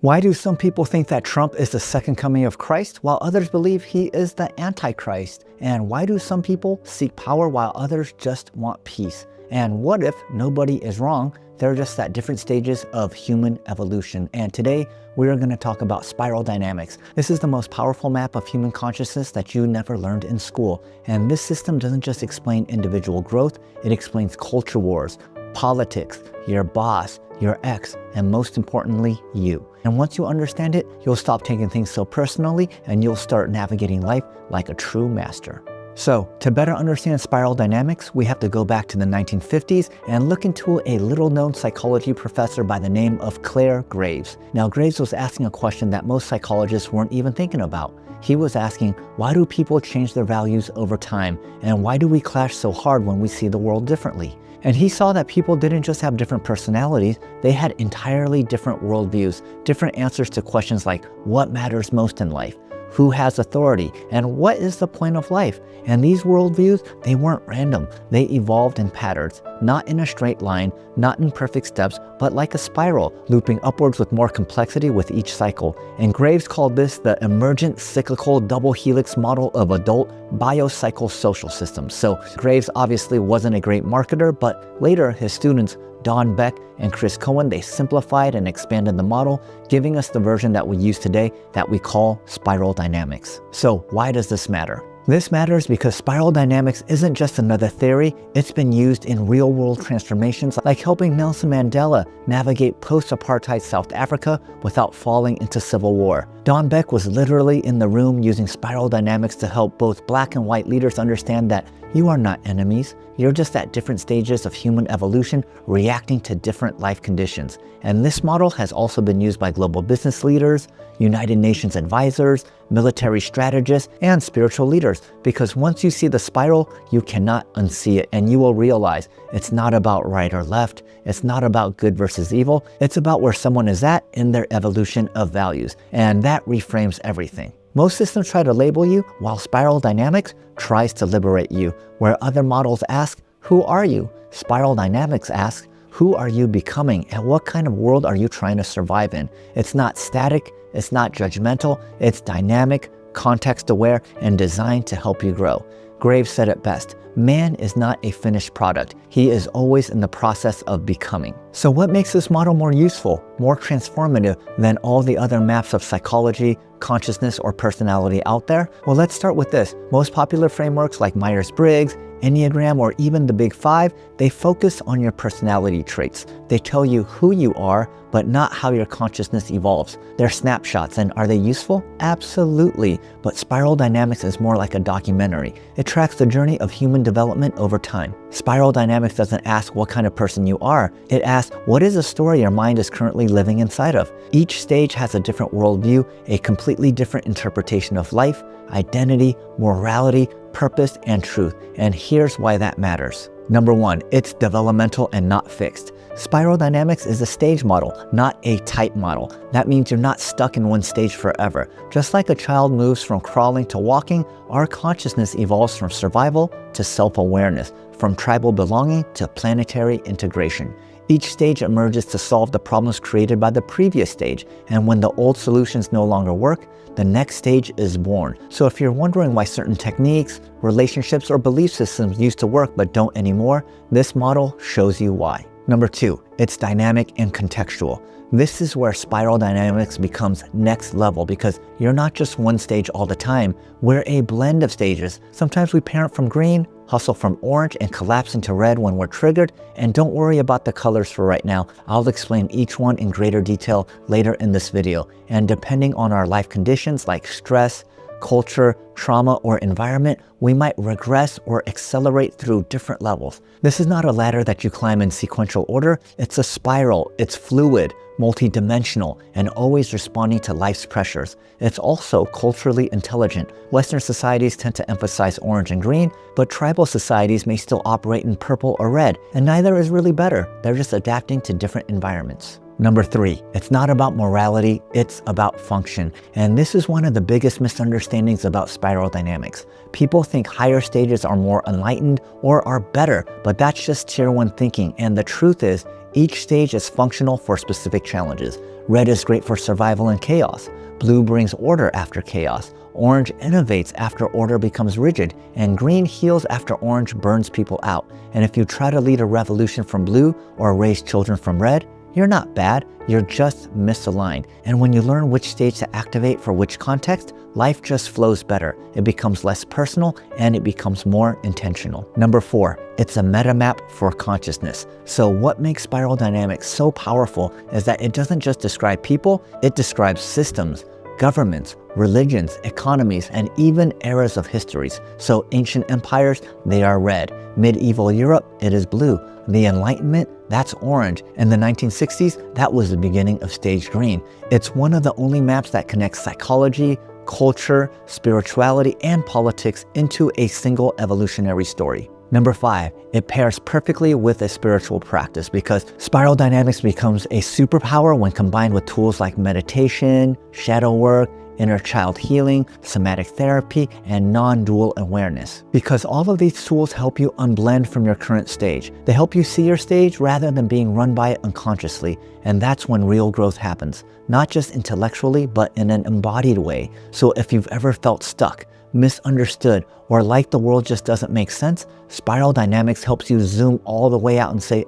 Why do some people think that Trump is the second coming of Christ, while others believe he is the Antichrist? And why do some people seek power while others just want peace? And what if nobody is wrong? They're just at different stages of human evolution. And today, we are going to talk about spiral dynamics. This is the most powerful map of human consciousness that you never learned in school. And this system doesn't just explain individual growth, it explains culture wars, politics, your boss, your ex, and most importantly, you. And once you understand it, you'll stop taking things so personally and you'll start navigating life like a true master. So, to better understand spiral dynamics, we have to go back to the 1950s and look into a little-known psychology professor by the name of Clare Graves. Now, Graves was asking a question that most psychologists weren't even thinking about. He was asking, why do people change their values over time? And why do we clash so hard when we see the world differently? And he saw that people didn't just have different personalities, they had entirely different worldviews, different answers to questions like what matters most in life, who has authority, and what is the point of life? And these worldviews, they weren't random. They evolved in patterns, not in a straight line, not in perfect steps, but like a spiral, looping upwards with more complexity with each cycle. And Graves called this the emergent cyclical double helix model of adult biopsychosocial systems. So Graves obviously wasn't a great marketer, but later his students Don Beck and Chris Cohen, they simplified and expanded the model, giving us the version that we use today that we call spiral dynamics. So why does this matter? This matters because spiral dynamics isn't just another theory, it's been used in real-world transformations like helping Nelson Mandela navigate post-apartheid South Africa without falling into civil war. Don Beck was literally in the room using spiral dynamics to help both black and white leaders understand that you are not enemies, you're just at different stages of human evolution reacting to different life conditions. And this model has also been used by global business leaders, United Nations advisors, military strategists, and spiritual leaders. Because once you see the spiral, you cannot unsee it, and you will realize it's not about right or left, it's not about good versus evil, it's about where someone is at in their evolution of values. And that reframes everything. Most systems try to label you, while spiral dynamics tries to liberate you. Where other models ask, who are you? Spiral dynamics asks, who are you becoming and what kind of world are you trying to survive in? It's not static, it's not judgmental, it's dynamic, context aware, and designed to help you grow. Graves said it best, man is not a finished product. He is always in the process of becoming. So what makes this model more useful, more transformative than all the other maps of psychology, consciousness, or personality out there? Well, let's start with this. Most popular frameworks like Myers-Briggs, Enneagram, or even the Big Five, they focus on your personality traits. They tell you who you are, but not how your consciousness evolves. They're snapshots, and are they useful? Absolutely. But spiral dynamics is more like a documentary. It tracks the journey of human development over time. Spiral dynamics doesn't ask what kind of person you are. It asks, what is a story your mind is currently living inside of? Each stage has a different worldview, a completely different interpretation of life, identity, morality, purpose, and truth. And here's why that matters. Number one, it's developmental and not fixed. Spiral dynamics is a stage model, not a type model. That means you're not stuck in one stage forever. Just like a child moves from crawling to walking, our consciousness evolves from survival to self-awareness, from tribal belonging to planetary integration. Each stage emerges to solve the problems created by the previous stage, and when the old solutions no longer work, the next stage is born. So if you're wondering why certain techniques, relationships, or belief systems used to work but don't anymore, this model shows you why. Number two, it's dynamic and contextual. This is where spiral dynamics becomes next level because you're not just one stage all the time, we're a blend of stages. Sometimes we parent from green, hustle from orange, and collapse into red when we're triggered. And don't worry about the colors for right now. I'll explain each one in greater detail later in this video. And depending on our life conditions like stress, culture, trauma, or environment, we might regress or accelerate through different levels. This is not a ladder that you climb in sequential order. It's a spiral. It's fluid, multidimensional, and always responding to life's pressures. It's also culturally intelligent. Western societies tend to emphasize orange and green, but tribal societies may still operate in purple or red, and neither is really better. They're just adapting to different environments. Number 3, it's not about morality, it's about function. And this is one of the biggest misunderstandings about spiral dynamics. People think higher stages are more enlightened or are better, but that's just tier 1 thinking. And the truth is, each stage is functional for specific challenges. Red is great for survival and chaos. Blue brings order after chaos. Orange innovates after order becomes rigid, and green heals after orange burns people out. And if you try to lead a revolution from blue or raise children from red, you're not bad, you're just misaligned. And when you learn which stage to activate for which context, life just flows better. It becomes less personal and it becomes more intentional. Number 4, it's a meta map for consciousness. So what makes spiral dynamics so powerful is that it doesn't just describe people, it describes systems, governments, religions, economies, and even eras of histories. So ancient empires, they are red. Medieval Europe, it is blue. The Enlightenment, that's orange. In the 1960s, that was the beginning of stage green. It's one of the only maps that connects psychology, culture, spirituality, and politics into a single evolutionary story. Number 5, it pairs perfectly with a spiritual practice because spiral dynamics becomes a superpower when combined with tools like meditation, shadow work, inner child healing, somatic therapy, and non-dual awareness. Because all of these tools help you unblend from your current stage. They help you see your stage rather than being run by it unconsciously. And that's when real growth happens, not just intellectually, but in an embodied way. So if you've ever felt stuck, misunderstood, or like the world just doesn't make sense, spiral dynamics helps you zoom all the way out and say,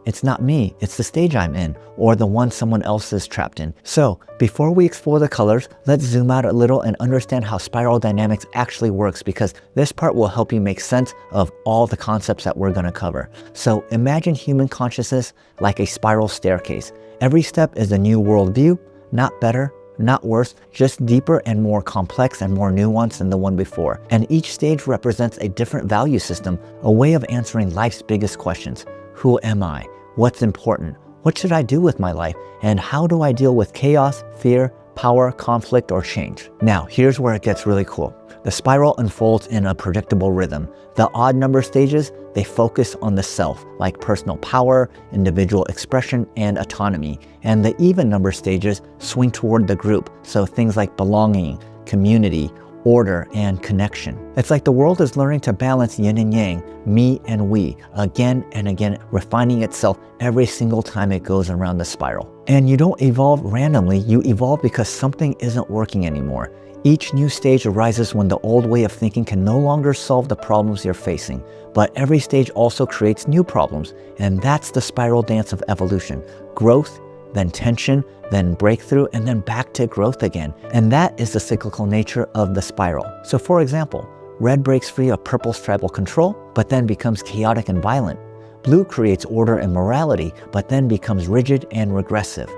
it's not me, it's the stage I'm in, or the one someone else is trapped in. So before we explore the colors, let's zoom out a little and understand how spiral dynamics actually works, because this part will help you make sense of all the concepts that we're going to cover. So imagine human consciousness like a spiral staircase. Every step is a new worldview, not better, not worse, just deeper and more complex and more nuanced than the one before. And each stage represents a different value system, a way of answering life's biggest questions. Who am I? What's important? What should I do with my life? And how do I deal with chaos, fear, power, conflict, or change? Now, here's where it gets really cool. The spiral unfolds in a predictable rhythm. The odd number stages, they focus on the self, like personal power, individual expression, and autonomy. And the even number stages swing toward the group, so things like belonging, community, order, and connection. It's like the world is learning to balance yin and yang, me and we, again and again, refining itself every single time it goes around the spiral. And you don't evolve randomly, you evolve because something isn't working anymore. Each new stage arises when the old way of thinking can no longer solve the problems you're facing. But every stage also creates new problems, and that's the spiral dance of evolution. Growth, then tension, then breakthrough, and then back to growth again. And that is the cyclical nature of the spiral. So for example, red breaks free of purple's tribal control, but then becomes chaotic and violent. Blue creates order and morality, but then becomes rigid and regressive.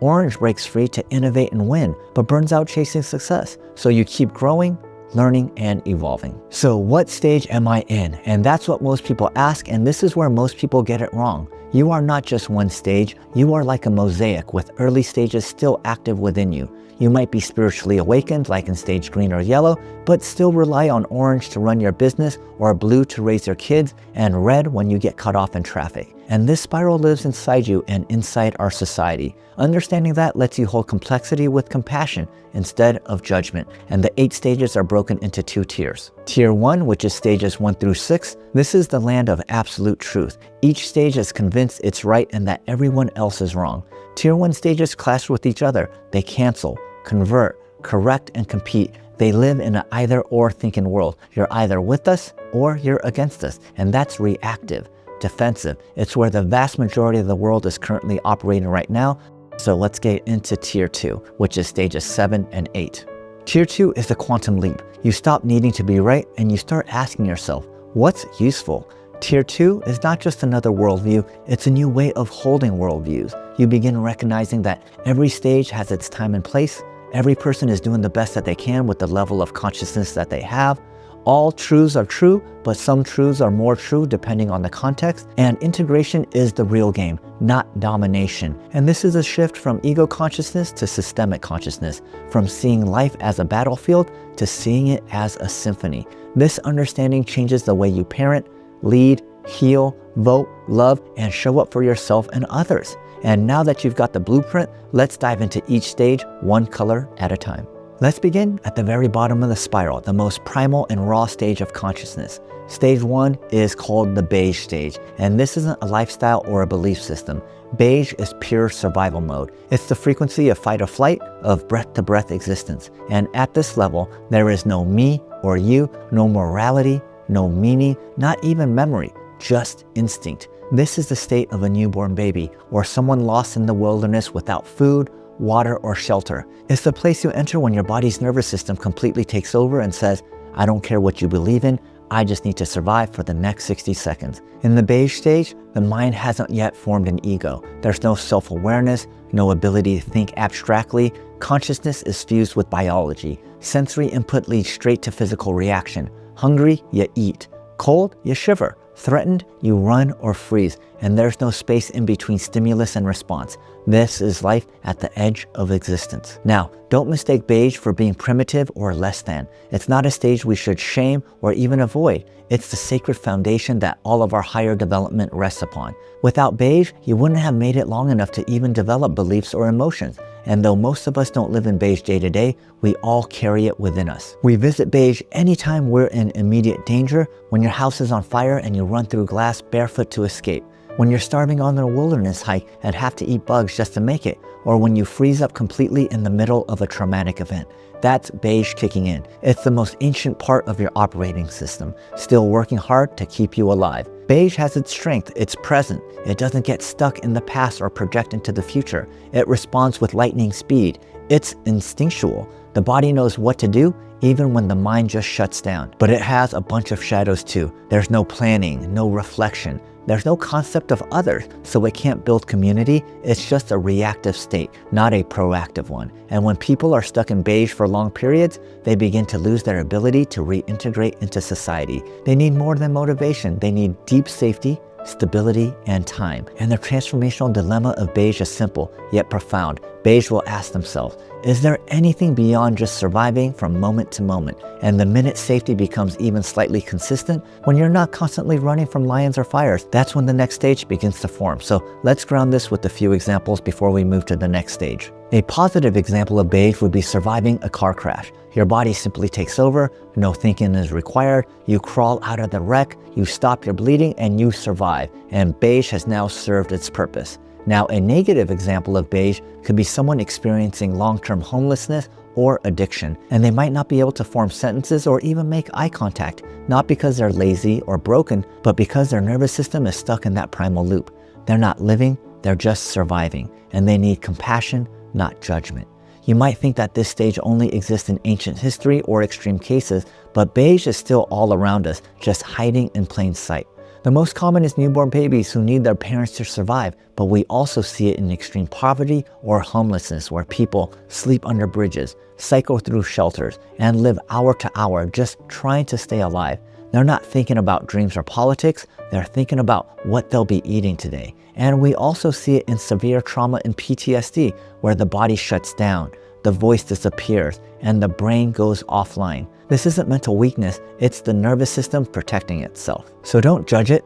Orange breaks free to innovate and win, but burns out chasing success. So you keep growing, learning, and evolving. So what stage am I in? And that's what most people ask, and this is where most people get it wrong. You are not just one stage, you are like a mosaic with early stages still active within you. You might be spiritually awakened, like in stage green or yellow, but still rely on orange to run your business, or blue to raise your kids, and red when you get cut off in traffic. And this spiral lives inside you and inside our society. Understanding that lets you hold complexity with compassion instead of judgment. And the 8 stages are broken into 2 tiers. Tier 1, which is stages 1 through 6, this is the land of absolute truth. Each stage is convinced it's right and that everyone else is wrong. Tier 1 stages clash with each other. They cancel, convert, correct, and compete. They live in an either-or thinking world. You're either with us or you're against us. And that's reactive, defensive. It's where the vast majority of the world is currently operating right now. So let's get into Tier 2, which is stages 7 and 8. Tier 2 is the quantum leap. You stop needing to be right and you start asking yourself, what's useful? Tier 2 is not just another worldview, it's a new way of holding worldviews. You begin recognizing that every stage has its time and place. Every person is doing the best that they can with the level of consciousness that they have. All truths are true, but some truths are more true depending on the context. And integration is the real game, not domination. And this is a shift from ego consciousness to systemic consciousness, from seeing life as a battlefield to seeing it as a symphony. This understanding changes the way you parent, lead, heal, vote, love, and show up for yourself and others. And now that you've got the blueprint, let's dive into each stage one color at a time. Let's begin at the very bottom of the spiral, the most primal and raw stage of consciousness. Stage 1 is called the beige stage, and this isn't a lifestyle or a belief system. Beige is pure survival mode. It's the frequency of fight or flight, of breath-to-breath existence. And at this level, there is no me or you, no morality, no meaning, not even memory, just instinct. This is the state of a newborn baby, or someone lost in the wilderness without food, water, or shelter. It's the place you enter when your body's nervous system completely takes over and says, I don't care what you believe in, I just need to survive for the next 60 seconds. In the beige stage, the mind hasn't yet formed an ego. There's no self-awareness, no ability to think abstractly. Consciousness is fused with biology. Sensory input leads straight to physical reaction. Hungry, you eat. Cold, you shiver. Threatened, you run or freeze, and there's no space in between stimulus and response. This is life at the edge of existence. Now, don't mistake beige for being primitive or less than. It's not a stage we should shame or even avoid. It's the sacred foundation that all of our higher development rests upon. Without beige, you wouldn't have made it long enough to even develop beliefs or emotions. And though most of us don't live in beige day to day, we all carry it within us. We visit beige anytime we're in immediate danger, when your house is on fire and you run through glass barefoot to escape, when you're starving on a wilderness hike and have to eat bugs just to make it, or when you freeze up completely in the middle of a traumatic event. That's beige kicking in. It's the most ancient part of your operating system, still working hard to keep you alive. Beige has its strength, it's present. It doesn't get stuck in the past or project into the future. It responds with lightning speed. It's instinctual. The body knows what to do even when the mind just shuts down. But it has a bunch of shadows too. There's no planning, no reflection. There's no concept of others, so it can't build community. It's just a reactive state, not a proactive one. And when people are stuck in beige for long periods, they begin to lose their ability to reintegrate into society. They need more than motivation. They need deep safety, stability, and time. And the transformational dilemma of beige is simple, yet profound. Beige will ask themselves, is there anything beyond just surviving from moment to moment? And the minute safety becomes even slightly consistent, when you're not constantly running from lions or fires, that's when the next stage begins to form. So let's ground this with a few examples before we move to the next stage. A positive example of beige would be surviving a car crash. Your body simply takes over, no thinking is required, you crawl out of the wreck, you stop your bleeding, and you survive. And beige has now served its purpose. Now, a negative example of beige could be someone experiencing long-term homelessness or addiction, and they might not be able to form sentences or even make eye contact, not because they're lazy or broken, but because their nervous system is stuck in that primal loop. They're not living, they're just surviving, and they need compassion, not judgment. You might think that this stage only exists in ancient history or extreme cases, but beige is still all around us, just hiding in plain sight. The most common is newborn babies who need their parents to survive, but we also see it in extreme poverty or homelessness, where people sleep under bridges, cycle through shelters, and live hour to hour just trying to stay alive. They're not thinking about dreams or politics, they're thinking about what they'll be eating today. And we also see it in severe trauma and PTSD, where the body shuts down, the voice disappears, and the brain goes offline. This isn't mental weakness, it's the nervous system protecting itself. So don't judge it,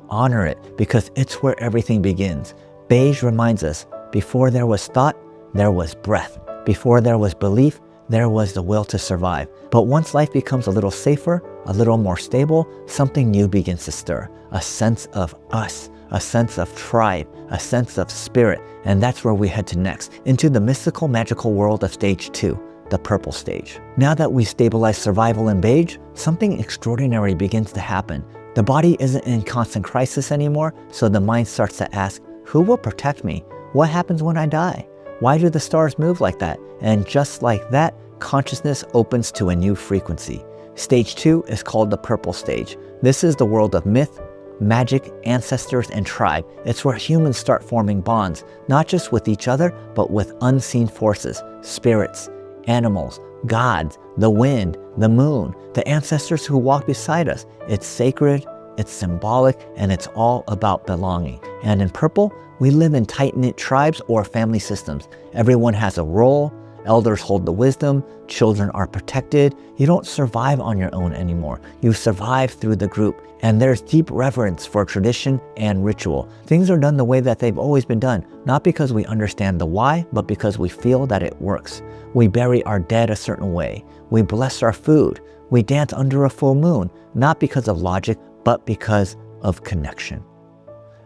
honor it, because it's where everything begins. Beige reminds us, before there was thought, there was breath. Before there was belief, there was the will to survive. But once life becomes a little safer, a little more stable, something new begins to stir. A sense of us, a sense of tribe, a sense of spirit. And that's where we head to next, into the mystical, magical world of stage 2. The purple stage. Now that we've stabilized survival in beige, something extraordinary begins to happen. The body isn't in constant crisis anymore, so the mind starts to ask, who will protect me? What happens when I die? Why do the stars move like that? And just like that, consciousness opens to a new frequency. Stage 2 is called the purple stage. This is the world of myth, magic, ancestors, and tribe. It's where humans start forming bonds, not just with each other, but with unseen forces, spirits, animals, gods, the wind, the moon, the ancestors who walk beside us. It's sacred, it's symbolic, and it's all about belonging. And in purple, we live in tight-knit tribes or family systems. Everyone has a role, Elders hold the wisdom, children are protected. You don't survive on your own anymore. You survive through the group. And there's deep reverence for tradition and ritual. Things are done the way that they've always been done, not because we understand the why, but because we feel that it works. We bury our dead a certain way. We bless our food. We dance under a full moon, not because of logic, but because of connection.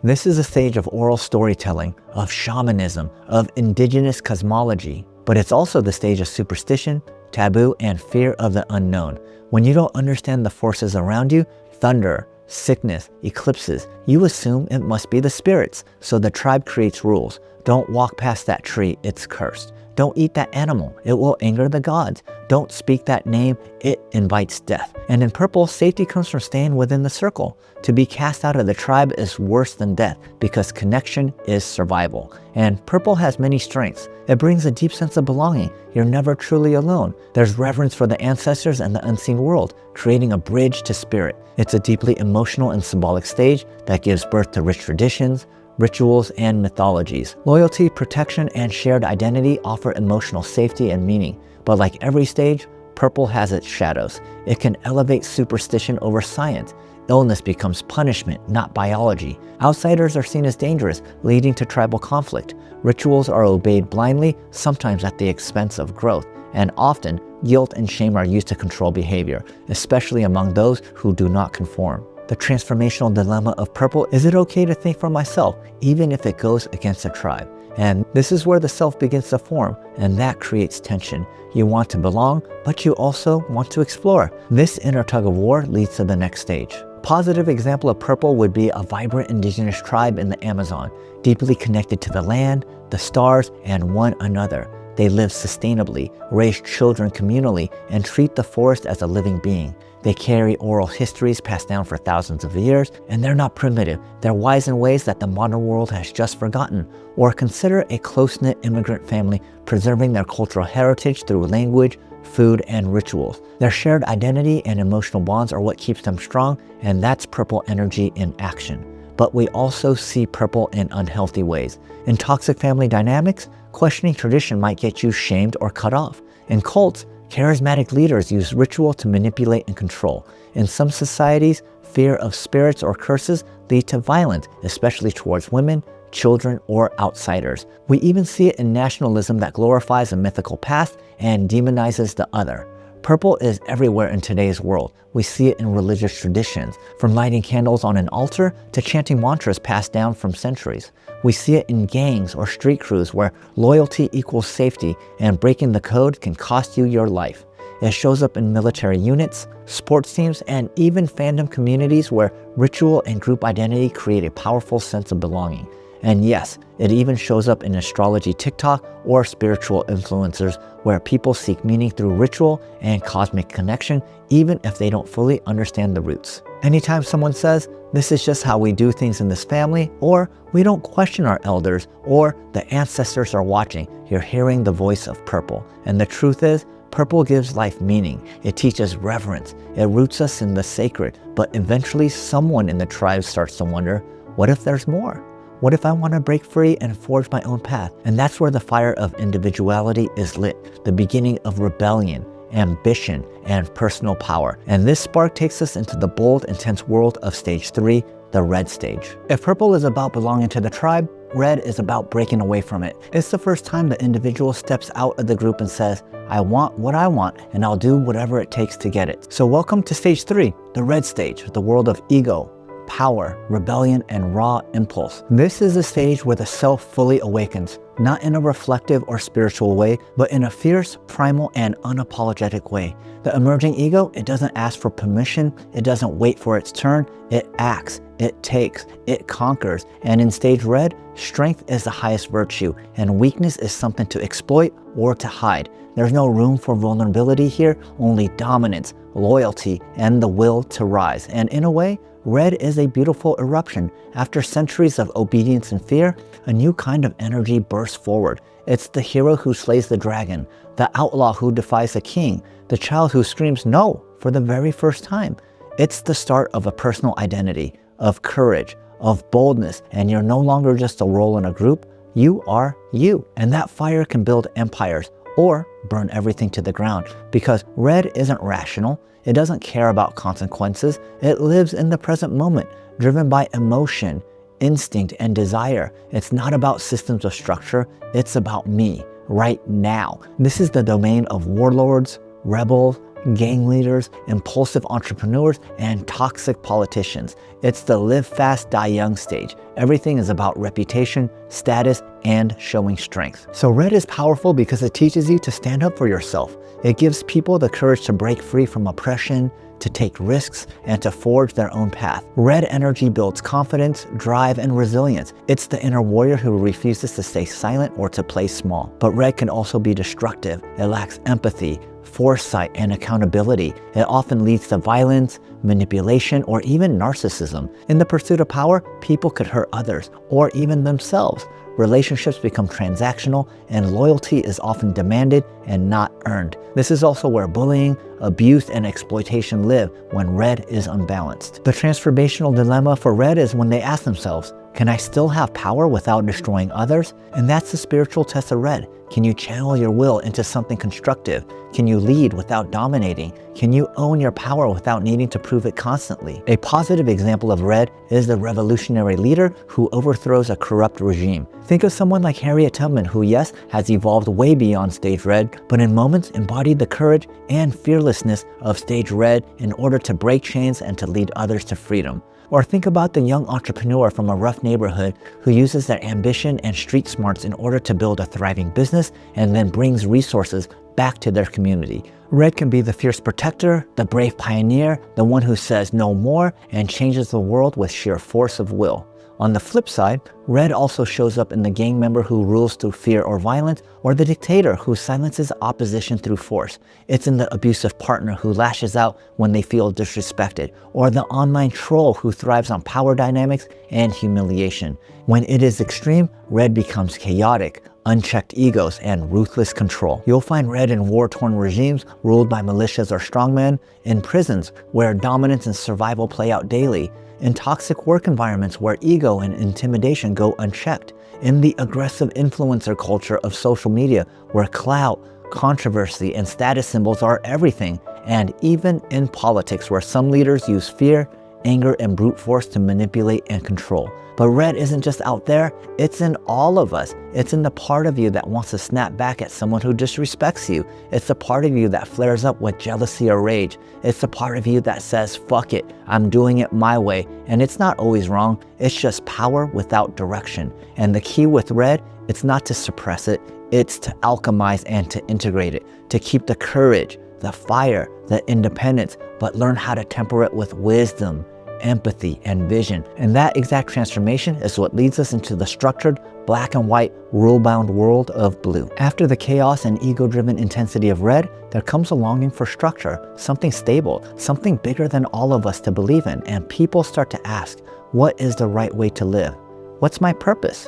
This is a stage of oral storytelling, of shamanism, of indigenous cosmology, but it's also the stage of superstition, taboo, and fear of the unknown. When you don't understand the forces around you, thunder, sickness, eclipses, you assume it must be the spirits, so the tribe creates rules. Don't walk past that tree, it's cursed. Don't eat that animal, it will anger the gods. Don't speak that name, it invites death. And in purple, safety comes from staying within the circle. To be cast out of the tribe is worse than death because connection is survival. And purple has many strengths. It brings a deep sense of belonging. You're never truly alone. There's reverence for the ancestors and the unseen world, creating a bridge to spirit. It's a deeply emotional and symbolic stage that gives birth to rich traditions, rituals, and mythologies. Loyalty, protection, and shared identity offer emotional safety and meaning. But like every stage, purple has its shadows. It can elevate superstition over science. Illness becomes punishment, not biology. Outsiders are seen as dangerous, leading to tribal conflict. Rituals are obeyed blindly, sometimes at the expense of growth. And often, guilt and shame are used to control behavior, especially among those who do not conform. The transformational dilemma of purple: is it okay to think for myself, even if it goes against the tribe? And this is where the self begins to form, and that creates tension. You want to belong, but you also want to explore. This inner tug of war leads to the next stage. Positive example of purple would be a vibrant indigenous tribe in the Amazon, deeply connected to the land, the stars, and one another. They live sustainably, raise children communally, and treat the forest as a living being. They carry oral histories passed down for thousands of years, and they're not primitive. They're wise in ways that the modern world has just forgotten. Or consider a close-knit immigrant family preserving their cultural heritage through language, food, and rituals. Their shared identity and emotional bonds are what keeps them strong, and that's purple energy in action. But we also see purple in unhealthy ways. In toxic family dynamics, questioning tradition might get you shamed or cut off. In cults, charismatic leaders use ritual to manipulate and control. In some societies, fear of spirits or curses lead to violence, especially towards women, children, or outsiders. We even see it in nationalism that glorifies a mythical past and demonizes the other. Purple is everywhere in today's world. We see it in religious traditions, from lighting candles on an altar to chanting mantras passed down from centuries. We see it in gangs or street crews where loyalty equals safety and breaking the code can cost you your life. It shows up in military units, sports teams, and even fandom communities where ritual and group identity create a powerful sense of belonging. And yes, it even shows up in astrology TikTok or spiritual influencers where people seek meaning through ritual and cosmic connection, even if they don't fully understand the roots. Anytime someone says, "This is just how we do things in this family," or "We don't question our elders," or "The ancestors are watching," you're hearing the voice of purple. And the truth is, purple gives life meaning. It teaches reverence. It roots us in the sacred. But eventually someone in the tribe starts to wonder, what if there's more? What if I want to break free and forge my own path? And that's where the fire of individuality is lit, the beginning of rebellion, ambition, and personal power. And this spark takes us into the bold, intense world of stage 3, the red stage. If purple is about belonging to the tribe, red is about breaking away from it. It's the first time the individual steps out of the group and says, "I want what I want, and I'll do whatever it takes to get it." So welcome to stage 3, the red stage, the world of ego, power, rebellion, and raw impulse. This is a stage where the self fully awakens, not in a reflective or spiritual way, but in a fierce, primal, and unapologetic way. The emerging ego, it doesn't ask for permission, it doesn't wait for its turn, it acts, it takes, it conquers. And in stage red, strength is the highest virtue, and weakness is something to exploit or to hide. There's no room for vulnerability here, only dominance, loyalty, and the will to rise. And in a way, red is a beautiful eruption. After centuries of obedience and fear, a new kind of energy bursts forward. It's the hero who slays the dragon, the outlaw who defies the king, the child who screams no for the very first time. It's the start of a personal identity, of courage, of boldness, and you're no longer just a role in a group. You are you. And that fire can build empires or burn everything to the ground. Because red isn't rational, it doesn't care about consequences, it lives in the present moment, driven by emotion, instinct, and desire. It's not about systems of structure, it's about me, right now. This is the domain of warlords, rebels, gang leaders, impulsive entrepreneurs, and toxic politicians. It's the live fast, die young stage. Everything is about reputation, status, and showing strength. So red is powerful because it teaches you to stand up for yourself. It gives people the courage to break free from oppression, to take risks, and to forge their own path. Red energy builds confidence, drive, and resilience. It's the inner warrior who refuses to stay silent or to play small. But red can also be destructive. It lacks empathy, foresight, and accountability. It often leads to violence, manipulation, or even narcissism. In the pursuit of power, people could hurt others, or even themselves. Relationships become transactional, and loyalty is often demanded and not earned. This is also where bullying, abuse, and exploitation live when red is unbalanced. The transformational dilemma for red is when they ask themselves, can I still have power without destroying others? And that's the spiritual test of red. Can you channel your will into something constructive? Can you lead without dominating? Can you own your power without needing to prove it constantly? A positive example of red is the revolutionary leader who overthrows a corrupt regime. Think of someone like Harriet Tubman, who yes, has evolved way beyond stage red, but in moments embodied the courage and fearlessness of stage red in order to break chains and to lead others to freedom. Or think about the young entrepreneur from a rough neighborhood who uses their ambition and street smarts in order to build a thriving business and then brings resources back to their community. Red can be the fierce protector, the brave pioneer, the one who says no more and changes the world with sheer force of will. On the flip side, red also shows up in the gang member who rules through fear or violence, or the dictator who silences opposition through force. It's in the abusive partner who lashes out when they feel disrespected, or the online troll who thrives on power dynamics and humiliation. When it is extreme, red becomes chaotic, unchecked egos, and ruthless control. You'll find red in war-torn regimes ruled by militias or strongmen, in prisons where dominance and survival play out daily, in toxic work environments where ego and intimidation go unchecked, in the aggressive influencer culture of social media where clout, controversy, and status symbols are everything, and even in politics where some leaders use fear, anger, and brute force to manipulate and control. But red isn't just out there, it's in all of us. It's in the part of you that wants to snap back at someone who disrespects you. It's the part of you that flares up with jealousy or rage. It's the part of you that says, fuck it, I'm doing it my way. And it's not always wrong, it's just power without direction. And the key with red, it's not to suppress it, it's to alchemize and to integrate it, to keep the courage, the fire, the independence, but learn how to temper it with wisdom, empathy, and vision. And that exact transformation is what leads us into the structured, black and white, rule-bound world of blue. After the chaos and ego-driven intensity of red, there comes a longing for structure, something stable, something bigger than all of us to believe in, and people start to ask, what is the right way to live? What's my purpose?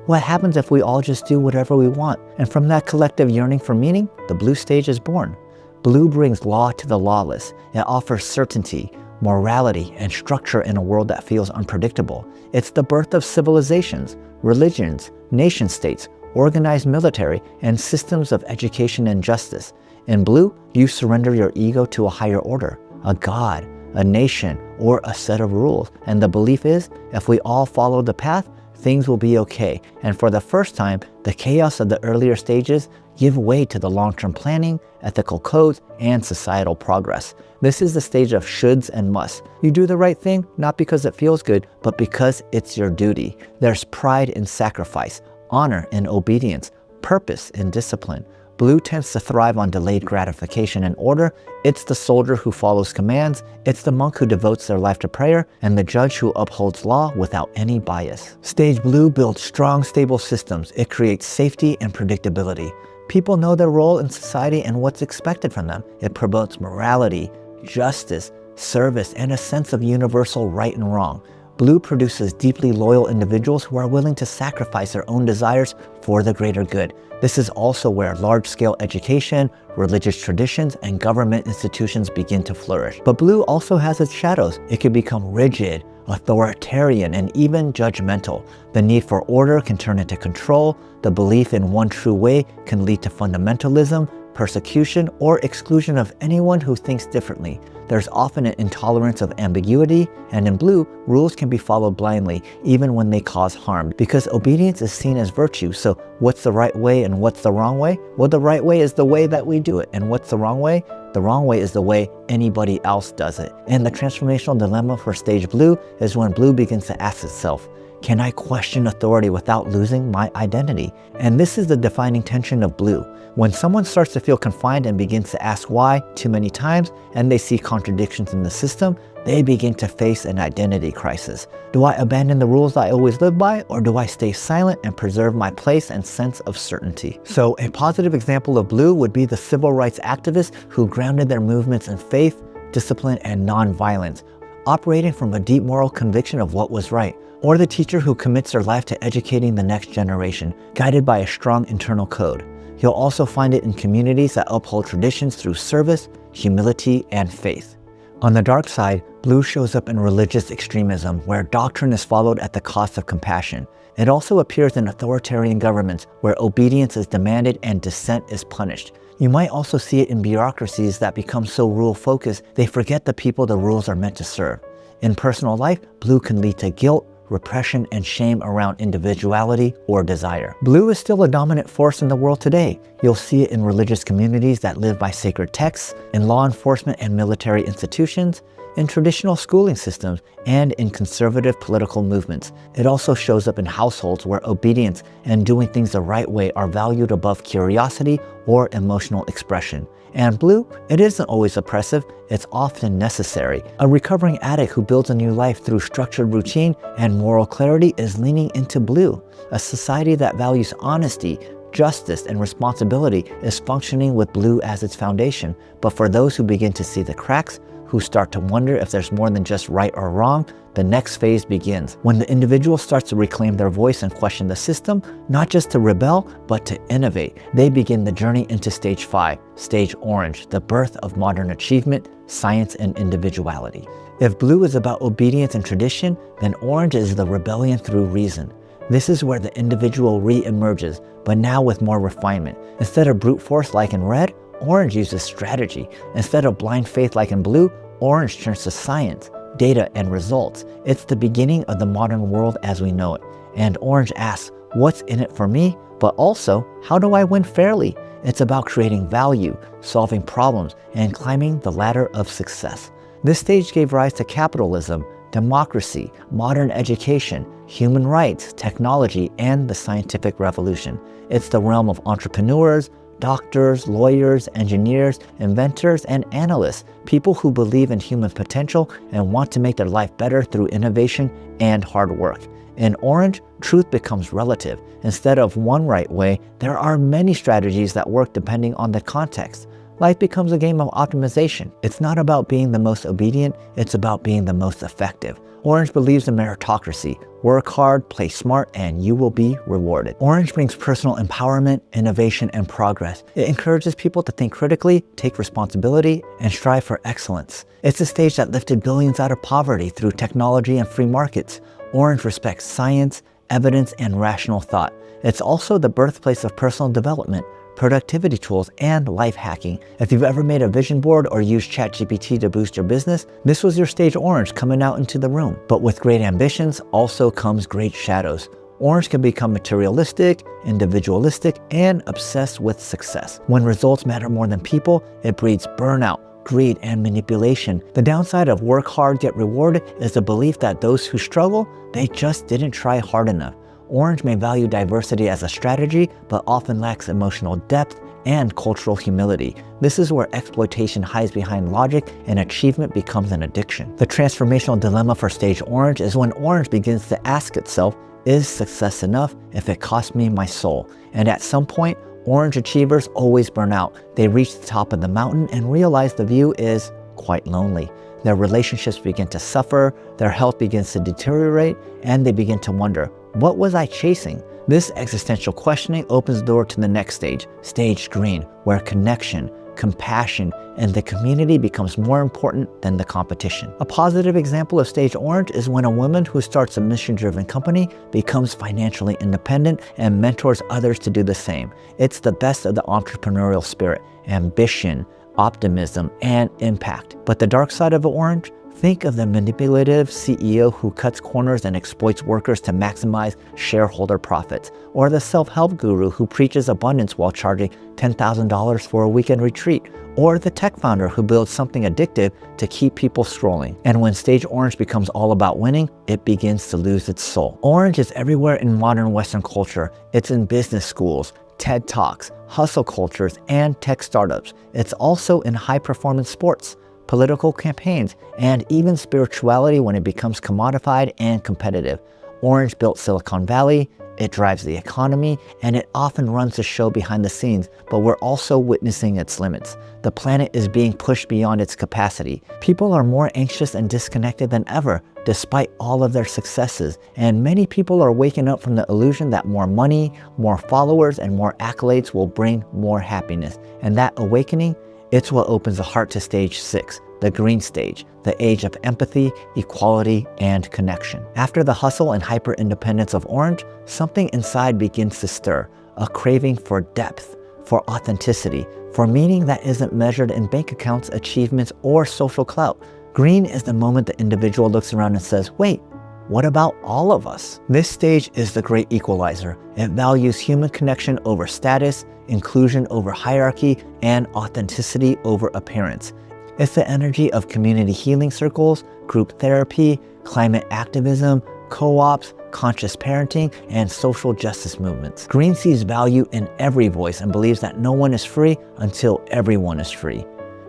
What happens if we all just do whatever we want? And from that collective yearning for meaning, the blue stage is born. Blue brings law to the lawless. It offers certainty, morality, and structure in a world that feels unpredictable. It's the birth of civilizations, religions, nation-states, organized military, and systems of education and justice. In blue, you surrender your ego to a higher order, a god, a nation, or a set of rules. And the belief is, if we all follow the path, things will be okay. And for the first time, the chaos of the earlier stages give way to the long-term planning, ethical codes, and societal progress. This is the stage of shoulds and musts. You do the right thing, not because it feels good, but because it's your duty. There's pride in sacrifice, honor in obedience, purpose in discipline. Blue tends to thrive on delayed gratification and order. It's the soldier who follows commands, it's the monk who devotes their life to prayer, and the judge who upholds law without any bias. Stage blue builds strong, stable systems. It creates safety and predictability. People know their role in society and what's expected from them. It promotes morality, justice, service, and a sense of universal right and wrong. Blue produces deeply loyal individuals who are willing to sacrifice their own desires for the greater good. This is also where large-scale education, religious traditions, and government institutions begin to flourish. But blue also has its shadows. It can become rigid, authoritarian, and even judgmental. The need for order can turn into control. The belief in one true way can lead to fundamentalism, persecution, or exclusion of anyone who thinks differently. There's often an intolerance of ambiguity, and in blue, rules can be followed blindly, even when they cause harm, because obedience is seen as virtue. So what's the right way and what's the wrong way? Well, the right way is the way that we do it. And what's the wrong way? The wrong way is the way anybody else does it. And the transformational dilemma for stage blue is when blue begins to ask itself, can I question authority without losing my identity? And this is the defining tension of blue. When someone starts to feel confined and begins to ask why too many times, and they see contradictions in the system, they begin to face an identity crisis. Do I abandon the rules I always lived by, or do I stay silent and preserve my place and sense of certainty? So a positive example of blue would be the civil rights activists who grounded their movements in faith, discipline, and nonviolence, operating from a deep moral conviction of what was right. Or the teacher who commits their life to educating the next generation, guided by a strong internal code. You'll also find it in communities that uphold traditions through service, humility, and faith. On the dark side, blue shows up in religious extremism, where doctrine is followed at the cost of compassion. It also appears in authoritarian governments, where obedience is demanded and dissent is punished. You might also see it in bureaucracies that become so rule-focused, they forget the people the rules are meant to serve. In personal life, blue can lead to guilt, repression, and shame around individuality or desire. Blue is still a dominant force in the world today. You'll see it in religious communities that live by sacred texts, in law enforcement and military institutions, in traditional schooling systems, and in conservative political movements. It also shows up in households where obedience and doing things the right way are valued above curiosity or emotional expression. And blue, it isn't always oppressive, it's often necessary. A recovering addict who builds a new life through structured routine and moral clarity is leaning into blue. A society that values honesty, justice, and responsibility is functioning with blue as its foundation. But for those who begin to see the cracks, who start to wonder if there's more than just right or wrong, the next phase begins, when the individual starts to reclaim their voice and question the system, not just to rebel, but to innovate. They begin the journey into stage 5, stage orange, the birth of modern achievement, science, and individuality. If blue is about obedience and tradition, then orange is the rebellion through reason. This is where the individual re-emerges, but now with more refinement. Instead of brute force like in red, orange uses strategy. Instead of blind faith like in blue, orange turns to science, data, and results. It's the beginning of the modern world as we know it. And orange asks, what's in it for me? But also, how do I win fairly? It's about creating value, solving problems, and climbing the ladder of success. This stage gave rise to capitalism, democracy, modern education, human rights, technology, and the scientific revolution. It's the realm of entrepreneurs, doctors, lawyers, engineers, inventors, and analysts, people who believe in human potential and want to make their life better through innovation and hard work. In orange, truth becomes relative. Instead of one right way, there are many strategies that work depending on the context. Life becomes a game of optimization. It's not about being the most obedient, it's about being the most effective. Orange believes in meritocracy. Work hard, play smart, and you will be rewarded. Orange brings personal empowerment, innovation, and progress. It encourages people to think critically, take responsibility, and strive for excellence. It's a stage that lifted billions out of poverty through technology and free markets. Orange respects science, evidence, and rational thought. It's also the birthplace of personal development, productivity tools, and life hacking. If you've ever made a vision board or used ChatGPT to boost your business, this was your stage orange coming out into the room. But with great ambitions also comes great shadows. Orange can become materialistic, individualistic, and obsessed with success. When results matter more than people, it breeds burnout, greed, and manipulation. The downside of work hard, get rewarded is the belief that those who struggle, they just didn't try hard enough. Orange may value diversity as a strategy, but often lacks emotional depth and cultural humility. This is where exploitation hides behind logic and achievement becomes an addiction. The transformational dilemma for stage orange is when orange begins to ask itself, is success enough if it costs me my soul? And at some point, orange achievers always burn out. They reach the top of the mountain and realize the view is quite lonely. Their relationships begin to suffer, their health begins to deteriorate, and they begin to wonder, what was I chasing? This existential questioning opens the door to the next stage, stage green, where connection, compassion, and the community becomes more important than the competition. A positive example of stage orange is when a woman who starts a mission-driven company becomes financially independent and mentors others to do the same. It's the best of the entrepreneurial spirit, ambition, optimism, and impact. But the dark side of orange? Think of the manipulative CEO who cuts corners and exploits workers to maximize shareholder profits, or the self-help guru who preaches abundance while charging $10,000 for a weekend retreat, or the tech founder who builds something addictive to keep people scrolling. And when stage orange becomes all about winning, it begins to lose its soul. Orange is everywhere in modern Western culture. It's in business schools, TED Talks, hustle cultures, and tech startups. It's also in high-performance sports, political campaigns, and even spirituality when it becomes commodified and competitive. Orange built Silicon Valley, it drives the economy, and it often runs the show behind the scenes, but we're also witnessing its limits. The planet is being pushed beyond its capacity. People are more anxious and disconnected than ever, despite all of their successes, and many people are waking up from the illusion that more money, more followers, and more accolades will bring more happiness. And that awakening, it's what opens the heart to stage 6, the green stage, the age of empathy, equality, and connection. After the hustle and hyper-independence of orange, something inside begins to stir, a craving for depth, for authenticity, for meaning that isn't measured in bank accounts, achievements, or social clout. Green is the moment the individual looks around and says, wait, what about all of us? This stage is the great equalizer. It values human connection over status, inclusion over hierarchy, and authenticity over appearance. It's the energy of community healing circles, group therapy, climate activism, co-ops, conscious parenting, and social justice movements. Green sees value in every voice and believes that no one is free until everyone is free.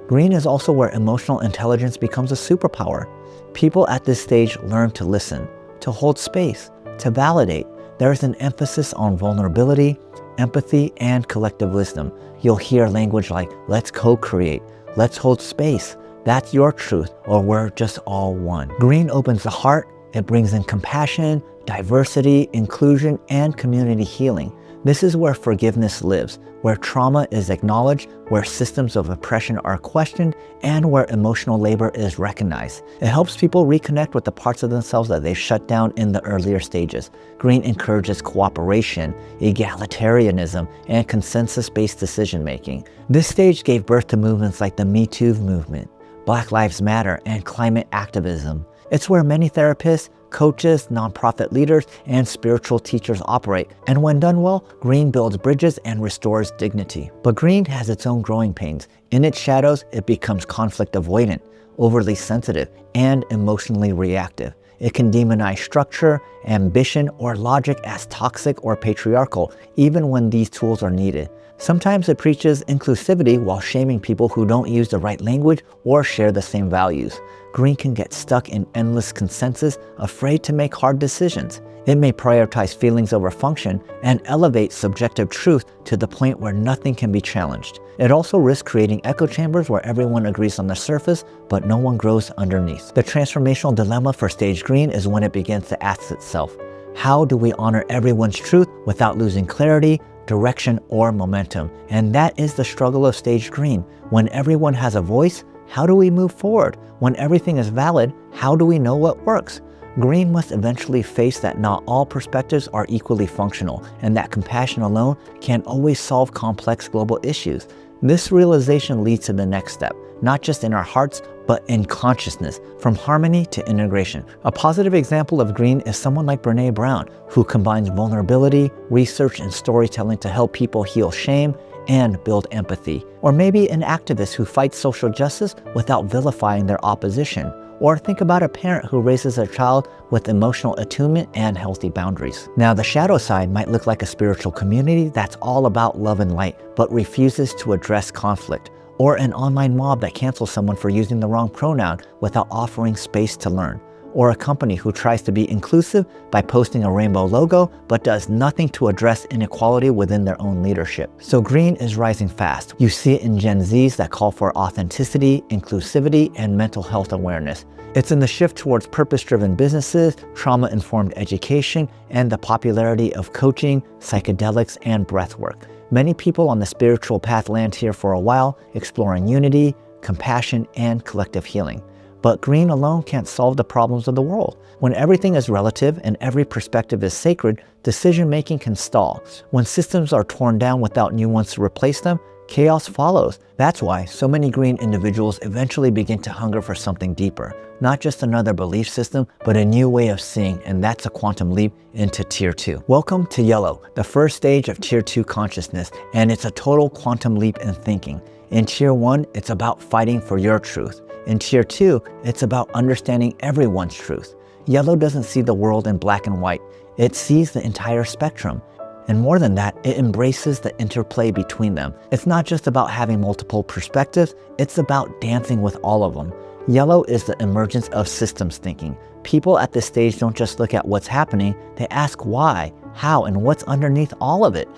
Green is also where emotional intelligence becomes a superpower. People at this stage learn to listen, to hold space, to validate. There's an emphasis on vulnerability, empathy, and collective wisdom. You'll hear language like, let's co-create, let's hold space, that's your truth, or we're just all one. Green opens the heart. It brings in compassion, diversity, inclusion, and community healing. This is where forgiveness lives, where trauma is acknowledged, where systems of oppression are questioned, and where emotional labor is recognized. It helps people reconnect with the parts of themselves that they've shut down in the earlier stages. Green encourages cooperation, egalitarianism, and consensus-based decision-making. This stage gave birth to movements like the Me Too movement, Black Lives Matter, and climate activism. It's where many therapists, coaches, nonprofit leaders, and spiritual teachers operate. And when done well, green builds bridges and restores dignity. But green has its own growing pains. In its shadows, it becomes conflict avoidant, overly sensitive, and emotionally reactive. It can demonize structure, ambition, or logic as toxic or patriarchal, even when these tools are needed. Sometimes it preaches inclusivity while shaming people who don't use the right language or share the same values. Green can get stuck in endless consensus, afraid to make hard decisions. It may prioritize feelings over function and elevate subjective truth to the point where nothing can be challenged. It also risks creating echo chambers where everyone agrees on the surface, but no one grows underneath. The transformational dilemma for stage green is when it begins to ask itself, how do we honor everyone's truth without losing clarity, direction, or momentum? And that is the struggle of stage green. When everyone has a voice, how do we move forward? When everything is valid, how do we know what works? Green must eventually face that not all perspectives are equally functional, and that compassion alone can't always solve complex global issues. This realization leads to the next step, not just in our hearts, but in consciousness, from harmony to integration. A positive example of green is someone like Brené Brown, who combines vulnerability, research, and storytelling to help people heal shame and build empathy. Or maybe an activist who fights social justice without vilifying their opposition. Or think about a parent who raises their child with emotional attunement and healthy boundaries. Now, the shadow side might look like a spiritual community that's all about love and light, but refuses to address conflict. Or an online mob that cancels someone for using the wrong pronoun without offering space to learn. Or a company who tries to be inclusive by posting a rainbow logo, but does nothing to address inequality within their own leadership. So green is rising fast. You see it in Gen Zs that call for authenticity, inclusivity, and mental health awareness. It's in the shift towards purpose-driven businesses, trauma-informed education, and the popularity of coaching, psychedelics, and breathwork. Many people on the spiritual path land here for a while, exploring unity, compassion, and collective healing. But green alone can't solve the problems of the world. When everything is relative and every perspective is sacred, decision-making can stall. When systems are torn down without new ones to replace them, chaos follows. That's why so many green individuals eventually begin to hunger for something deeper. Not just another belief system, but a new way of seeing, and that's a quantum leap into Tier 2. Welcome to Yellow, the first stage of Tier 2 consciousness, and it's a total quantum leap in thinking. In Tier 1, it's about fighting for your truth. In Tier 2, it's about understanding everyone's truth. Yellow doesn't see the world in black and white. It sees the entire spectrum. And more than that, it embraces the interplay between them. It's not just about having multiple perspectives, it's about dancing with all of them. Yellow is the emergence of systems thinking. People at this stage don't just look at what's happening, they ask why, how, and what's underneath all of it.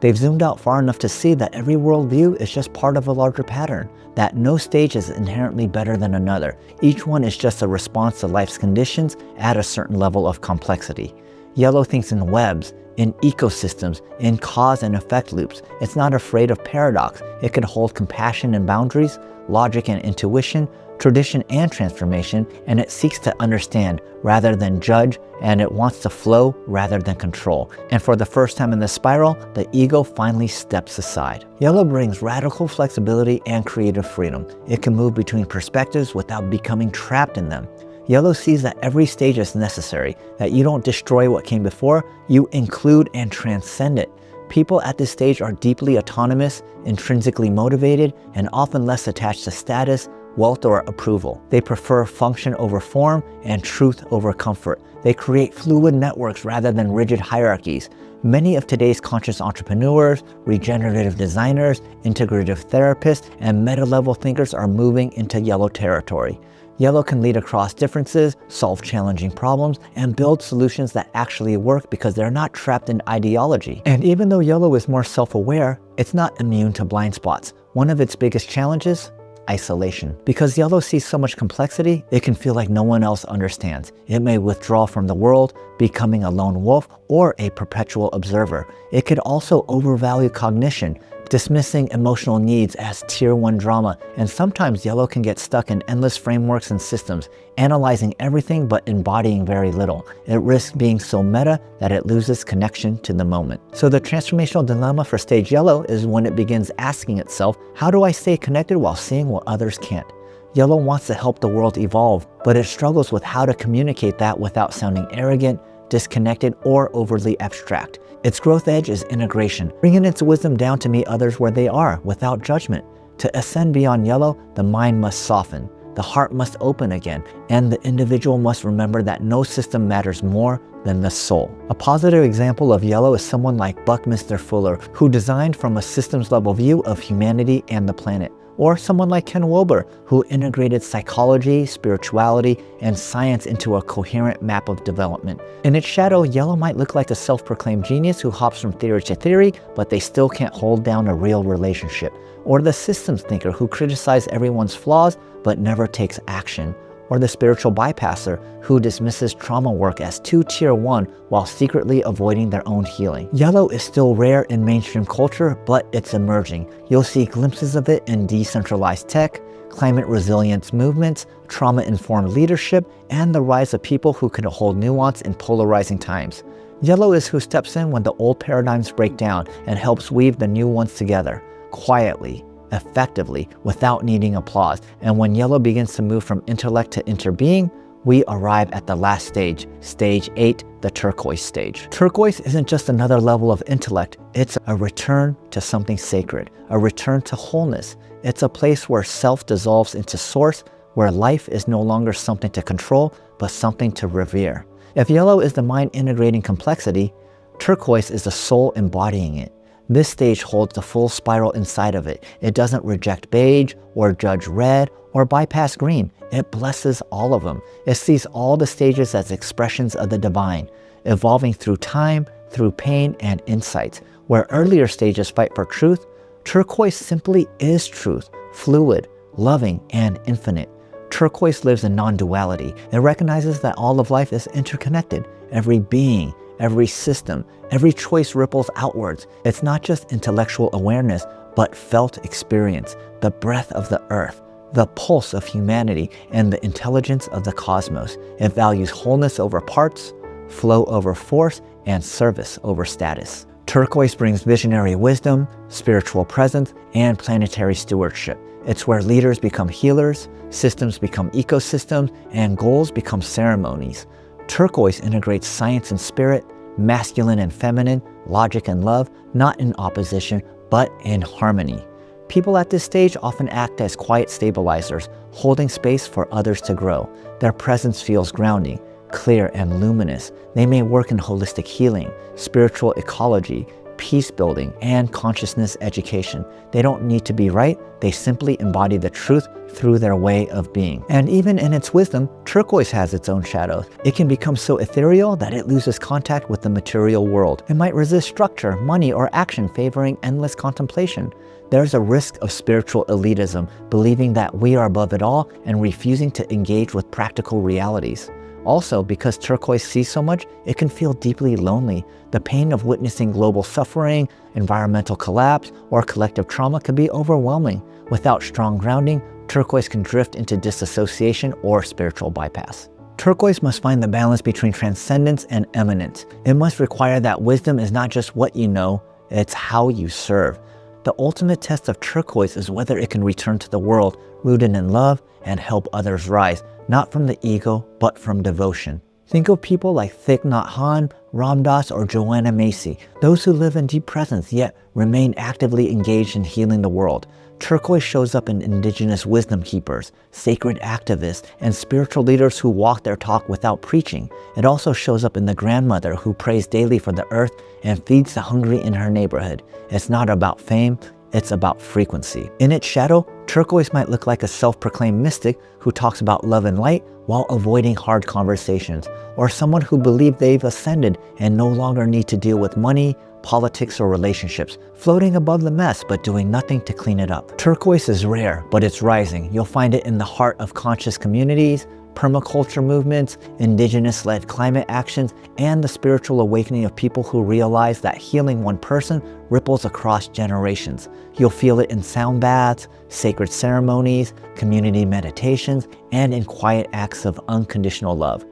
They've zoomed out far enough to see that every worldview is just part of a larger pattern, that no stage is inherently better than another. Each one is just a response to life's conditions at a certain level of complexity. Yellow thinks in webs, in ecosystems, in cause and effect loops. It's not afraid of paradox. It can hold compassion and boundaries, logic and intuition, tradition and transformation, and it seeks to understand rather than judge, and it wants to flow rather than control. And for the first time in the spiral, the ego finally steps aside. Yellow brings radical flexibility and creative freedom. It can move between perspectives without becoming trapped in them. Yellow sees that every stage is necessary, that you don't destroy what came before, you include and transcend it. People at this stage are deeply autonomous, intrinsically motivated, and often less attached to status, wealth, or approval. They prefer function over form and truth over comfort. They create fluid networks rather than rigid hierarchies. Many of today's conscious entrepreneurs, regenerative designers, integrative therapists, and meta-level thinkers are moving into yellow territory. Yellow can lead across differences, solve challenging problems, and build solutions that actually work because they're not trapped in ideology. And even though yellow is more self-aware, it's not immune to blind spots. One of its biggest challenges? Isolation. Because yellow sees so much complexity, it can feel like no one else understands. It may withdraw from the world, becoming a lone wolf or a perpetual observer. It could also overvalue cognition, dismissing emotional needs as Tier 1 drama, and sometimes yellow can get stuck in endless frameworks and systems, analyzing everything but embodying very little. It risks being so meta that it loses connection to the moment. So the transformational dilemma for stage yellow is when it begins asking itself, how do I stay connected while seeing what others can't? Yellow wants to help the world evolve, but it struggles with how to communicate that without sounding arrogant, disconnected, or overly abstract. Its growth edge is integration, bringing its wisdom down to meet others where they are, without judgment. To ascend beyond yellow, the mind must soften, the heart must open again, and the individual must remember that no system matters more than the soul. A positive example of yellow is someone like Buckminster Fuller, who designed from a systems-level view of humanity and the planet. Or someone like Ken Wilber, who integrated psychology, spirituality, and science into a coherent map of development. In its shadow, yellow might look like a self-proclaimed genius who hops from theory to theory, but they still can't hold down a real relationship. Or the systems thinker who criticizes everyone's flaws, but never takes action. Or the spiritual bypasser who dismisses trauma work as too Tier 1 while secretly avoiding their own healing. Yellow is still rare in mainstream culture, but it's emerging. You'll see glimpses of it in decentralized tech, climate resilience movements, trauma-informed leadership, and the rise of people who can hold nuance in polarizing times. Yellow is who steps in when the old paradigms break down and helps weave the new ones together, quietly, effectively, without needing applause. And when yellow begins to move from intellect to interbeing, we arrive at the last stage, stage 8, the turquoise stage. Turquoise isn't just another level of intellect, it's a return to something sacred, a return to wholeness. It's a place where self dissolves into source, where life is no longer something to control, but something to revere. If yellow is the mind integrating complexity, turquoise is the soul embodying it. This stage holds the full spiral inside of it. It doesn't reject beige or judge red or bypass green. It blesses all of them. It sees all the stages as expressions of the divine, evolving through time, through pain and insights. Where earlier stages fight for truth, turquoise simply is truth, fluid, loving, and infinite. Turquoise lives in non-duality. It recognizes that all of life is interconnected. Every being, every system, every choice ripples outwards. It's not just intellectual awareness, but felt experience, the breath of the earth, the pulse of humanity, and the intelligence of the cosmos. It values wholeness over parts, flow over force, and service over status. Turquoise brings visionary wisdom, spiritual presence, and planetary stewardship. It's where leaders become healers, systems become ecosystems, and goals become ceremonies. Turquoise integrates science and spirit, masculine and feminine, logic and love, not in opposition, but in harmony. People at this stage often act as quiet stabilizers, holding space for others to grow. Their presence feels grounding, clear and luminous. They may work in holistic healing, spiritual ecology, peace building, and consciousness education. They don't need to be right, they simply embody the truth through their way of being. And even in its wisdom, turquoise has its own shadows. It can become so ethereal that it loses contact with the material world. It might resist structure, money, or action, favoring endless contemplation. There's a risk of spiritual elitism, believing that we are above it all and refusing to engage with practical realities. Also, because turquoise sees so much, it can feel deeply lonely. The pain of witnessing global suffering, environmental collapse, or collective trauma can be overwhelming. Without strong grounding, turquoise can drift into disassociation or spiritual bypass. Turquoise must find the balance between transcendence and eminence. It must require that wisdom is not just what you know, it's how you serve. The ultimate test of turquoise is whether it can return to the world, rooted in love, and help others rise, not from the ego, but from devotion. Think of people like Thich Nhat Hanh, Ram Dass, or Joanna Macy, those who live in deep presence yet remain actively engaged in healing the world. Turquoise shows up in indigenous wisdom keepers, sacred activists, and spiritual leaders who walk their talk without preaching. It also shows up in the grandmother who prays daily for the earth and feeds the hungry in her neighborhood. It's not about fame, it's about frequency. In its shadow, turquoise might look like a self-proclaimed mystic who talks about love and light while avoiding hard conversations, or someone who believes they've ascended and no longer need to deal with money, politics, or relationships, floating above the mess but doing nothing to clean it up. Turquoise is rare, but it's rising. You'll find it in the heart of conscious communities, permaculture movements, indigenous-led climate actions, and the spiritual awakening of people who realize that healing one person ripples across generations. You'll feel it in sound baths, sacred ceremonies, community meditations, and in quiet acts of unconditional love.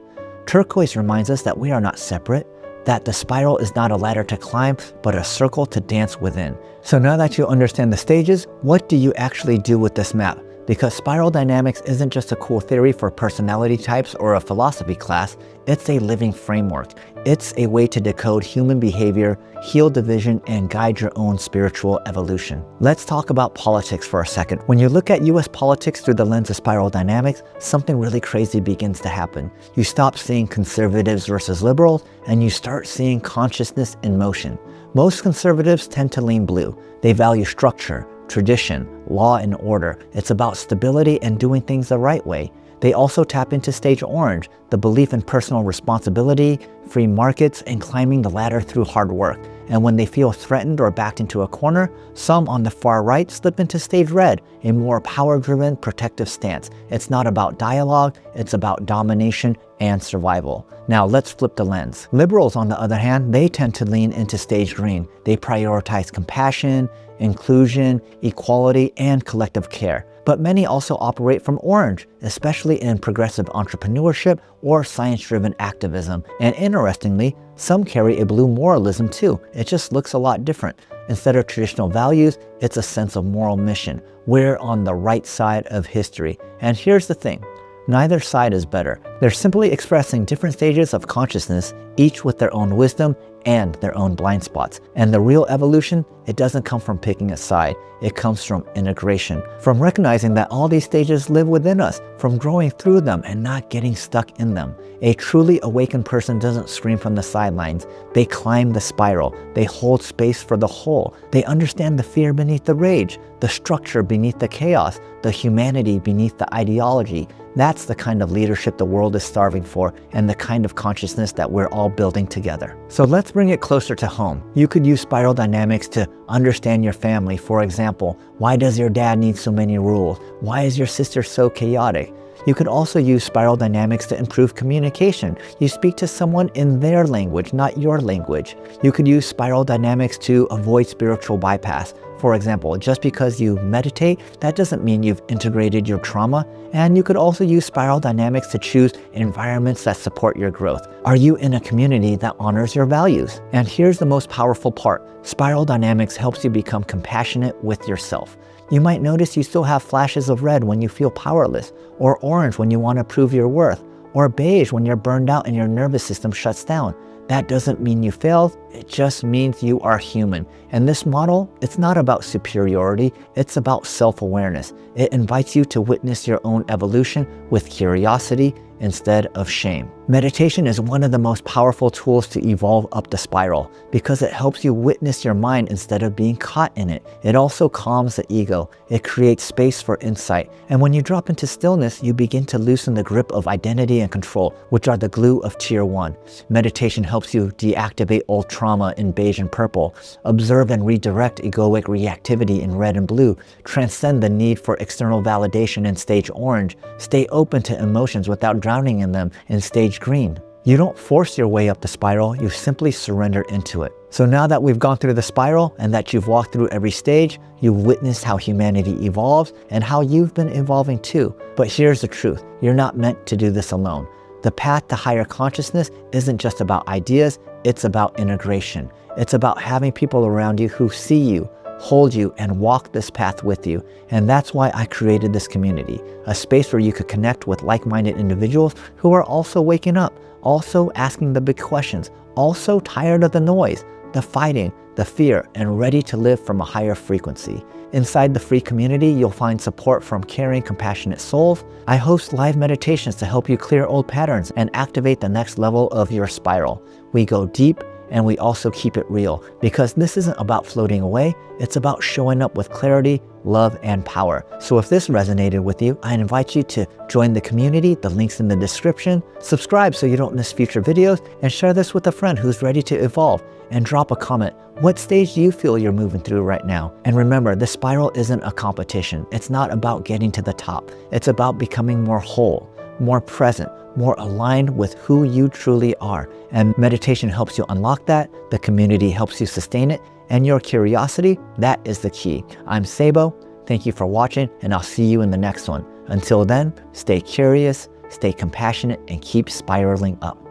Turquoise reminds us that we are not separate, that the spiral is not a ladder to climb, but a circle to dance within. So now that you understand the stages, what do you actually do with this map? Because spiral dynamics isn't just a cool theory for personality types or a philosophy class, it's a living framework. It's a way to decode human behavior, heal division, and guide your own spiritual evolution. Let's talk about politics for a second. When you look at US politics through the lens of spiral dynamics, something really crazy begins to happen. You stop seeing conservatives versus liberals, and you start seeing consciousness in motion. Most conservatives tend to lean blue. They value structure, tradition, law, and order. It's about stability and doing things the right way. They also tap into stage orange, the belief in personal responsibility, free markets, and climbing the ladder through hard work. And when they feel threatened or backed into a corner, some on the far right slip into stage red, a more power-driven, protective stance. It's not about dialogue, it's about domination and survival. Now let's flip the lens. Liberals, on the other hand, they tend to lean into stage green. They prioritize compassion, inclusion, equality, and collective care. But many also operate from orange, especially in progressive entrepreneurship or science-driven activism. And interestingly, some carry a blue moralism too. It just looks a lot different. Instead of traditional values, it's a sense of moral mission. We're on the right side of history. And here's the thing. Neither side is better. They're simply expressing different stages of consciousness, each with their own wisdom and their own blind spots. And the real evolution, it doesn't come from picking a side. It comes from integration, from recognizing that all these stages live within us, from growing through them and not getting stuck in them. A truly awakened person doesn't scream from the sidelines. They climb the spiral. They hold space for the whole. They understand the fear beneath the rage, the structure beneath the chaos, the humanity beneath the ideology. That's the kind of leadership the world is starving for, and the kind of consciousness that we're all building together. So let's bring it closer to home. You could use spiral dynamics to understand your family. For example, why does your dad need so many rules? Why is your sister so chaotic? You could also use spiral dynamics to improve communication. You speak to someone in their language, not your language. You could use spiral dynamics to avoid spiritual bypass. For example, just because you meditate, that doesn't mean you've integrated your trauma. And you could also use spiral dynamics to choose environments that support your growth. Are you in a community that honors your values? And here's the most powerful part. Spiral dynamics helps you become compassionate with yourself. You might notice you still have flashes of red when you feel powerless, or orange when you want to prove your worth, or beige when you're burned out and your nervous system shuts down. That doesn't mean you failed, it just means you are human. And this model, it's not about superiority, it's about self-awareness. It invites you to witness your own evolution with curiosity instead of shame. Meditation is one of the most powerful tools to evolve up the spiral because it helps you witness your mind instead of being caught in it. It also calms the ego. It creates space for insight. And when you drop into stillness, you begin to loosen the grip of identity and control, which are the glue of tier 1. Meditation helps you deactivate old trauma in beige and purple, observe and redirect egoic reactivity in red and blue, transcend the need for external validation in stage orange, stay open to emotions without drowning in them in stage green. You don't force your way up the spiral, you simply surrender into it. So now that we've gone through the spiral and that you've walked through every stage, you've witnessed how humanity evolves and how you've been evolving too. But here's the truth, you're not meant to do this alone. The path to higher consciousness isn't just about ideas, it's about integration. It's about having people around you who see you, hold you, and walk this path with you. And that's why I created this community, a space where you could connect with like-minded individuals who are also waking up, also asking the big questions, also tired of the noise, the fighting, the fear, and ready to live from a higher frequency. Inside the free community, you'll find support from caring, compassionate souls. I host live meditations to help you clear old patterns and activate the next level of your spiral. We go deep, and we also keep it real because this isn't about floating away, it's about showing up with clarity, love, and power. So if this resonated with you, I invite you to join the community, the link's in the description, subscribe so you don't miss future videos, and share this with a friend who's ready to evolve, and drop a comment. What stage do you feel you're moving through right now? And remember, the spiral isn't a competition. It's not about getting to the top. It's about becoming more whole, more present, more aligned with who you truly are. And meditation helps you unlock that, the community helps you sustain it, and your curiosity, that is the key. I'm Sabo, thank you for watching, and I'll see you in the next one. Until then, stay curious, stay compassionate, and keep spiraling up.